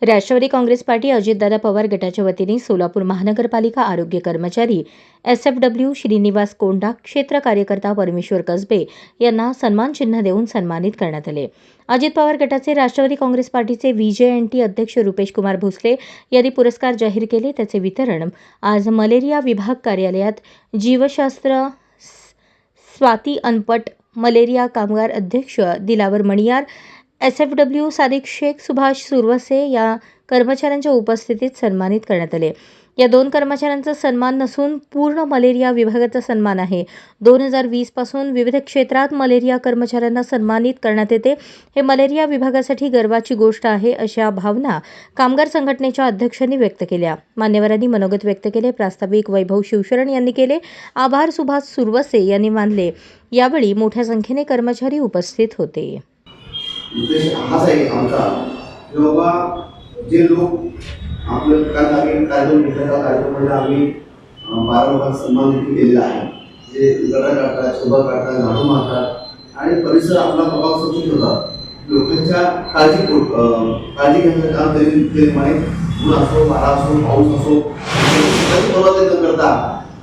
Rashtrawadi Congress party Ajitdada Pawar गटाच्या वतीने सोलापूर महानगरपालिका आरोग्य कर्मचारी SFW श्रीनिवास कोंडा, क्षेत्र कार्यकर्ता परमेश्वर कसबे यांना सन्मान चिन्ह देऊन सन्मानित करण्यात आले। अजित पवार गटाचे राष्ट्रवादी काँग्रेस पार्टीचे VJNT अध्यक्ष रुपेश कुमार भोसले यांनी पुरस्कार जाहीर केले। त्याचे वितरण आज मलेरिया विभाग कार्यालयात जीवशास्त्र स्वाती अनपट, मलेरिया कामगार अध्यक्ष दिलावर मणियार, SFW सादिक शेख, सुभाष सुरवसे या कर्मचाऱ्यांच्या उपस्थितीत सन्मानित करण्यात आले। या दोन कर्मचाऱ्यांचा सन्मान नसून पूर्ण मलेरिया विभागाचा सन्मान आहे। 2020 पासून विविध क्षेत्रात मलेरिया कर्मचाऱ्यांना सन्मानित करण्यात येते। हे मलेरिया विभागासाठी गर्वाची गोष्ट आहे, अशा भावना कामगार संघटनेच्या अध्यक्षांनी व्यक्त केल्या। मान्यवरांनी मनोगत व्यक्त केले। प्रास्ताविक वैभव शिवशरण यांनी केले। आभार सुभाष सुरवसे यांनी मानले। यावेळी मोठ्या संख्येने कर्मचारी उपस्थित होते। उद्देश हाच आहे आमचा की बाबा जे लोक आपलं कार्यक्रम घेतला कार्यक्रमाला आम्ही 12 लोकांचा सन्मान देखील केलेला आहे। जे गटा काढतात, शोभा काढतात, झाडू मारतात आणि परिसर आपला प्रभाव स्वच्छ ठेवतात। लोकांच्या काळजी घेण्याचं काम तरी माहीत ऊन असो, वारा असो, पाऊस असो, न करता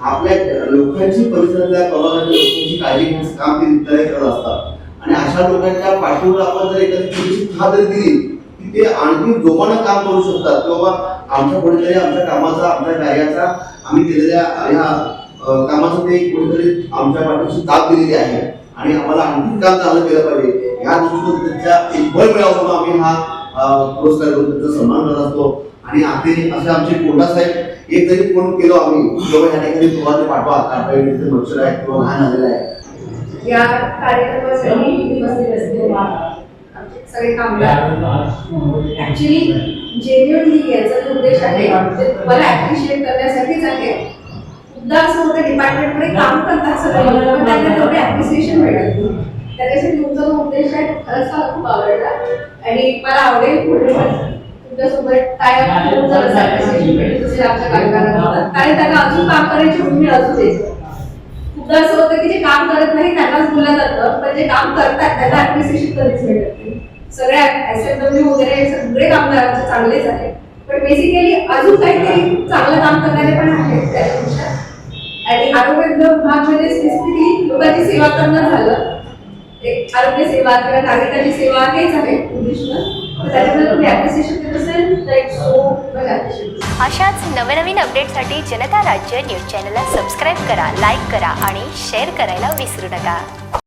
आपल्या लोकांची परिसरातल्या कॉलनीच्या लोकांची काळजी घेण्याचं काम ते करत असतात। आणि अशा लोकांच्या पाठीवर आपण जर एखादी छोटीशी थाप जरी दिली की ते आणखी जोमानं काम करू शकतात की बाबा आमच्या कोणीतरी आमच्या कामाचा, आपल्या कार्याचा, आम्ही केलेल्या ह्या कामाचं ते कोणीतरी आमच्या पाठीशी थाप दिलेली आहे आणि आम्हाला आणखी काम चांगलं केलं पाहिजे या दृष्टीतून त्यांच्या एक बळ मिळावं म्हणून आम्ही हा पुरस्कार देऊन त्यांचा सन्मान करत असतो। आणि असे आमचे कोंडा साहेब एक जरी फोन केलो आम्ही किंवा ह्या ठिकाणी तुम्हाला पाठवा, काटाळी मच्छर आहे किंवा घाण आलेला आहे, या कार्यक्रमासाठी उपस्थित असलेले सगळे कामगार ऍक्च्युली जेन्युइनली याचा उद्देश आहे ते मला ऍप्रिशिएट करण्यासाठीच आहे। खूपदा असं होतं डिपार्टमेंटमध्ये काम करतात सगळे लोक पण त्यांना तेवढे ऍप्रिसिएशन भेटत नाही। त्याच्यासाठी तुमचा जो उद्देश आहे मला खूप आवडला आणि मला आवडेल पुढे पण तुमच्यासोबत टायअप करून जर ऍप्रिसिएशन भेटत असेल आमच्या कामगारांना कारण त्यांना अजून काम करायची उमेद असू दे। खूपदा असं होतं की जे काम करत नाही त्यांनाच बोललं जातं, पण जे काम करतात त्यांना ऍप्रिसिएशन कधीच भेटत नाही। सगळ्या SFW वगैरे सगळे कामगार आमचे चांगलेच आहेत, पण बेसिकली अजून काहीतरी चांगलं काम करणारे पण आहेत त्यापेक्षा। आणि आरोग्य विभागामध्ये स्पेसिफिकली लोकांची सेवा करणं झालं, एक आरोग्य सेवा किंवा नागरिकांची सेवा हेच आहे उद्दिष्ट। त्याच्यामध्ये तुम्ही ऍप्रिसिएशन देत असेल तर सो मच ऍप्रिशिएट। अशाच नवनवीन अपडेटसाठी जनता राज्य न्यूज चॅनलला सबस्क्राईब करा, लाईक करा आणि शेअर करायला विसरू नका।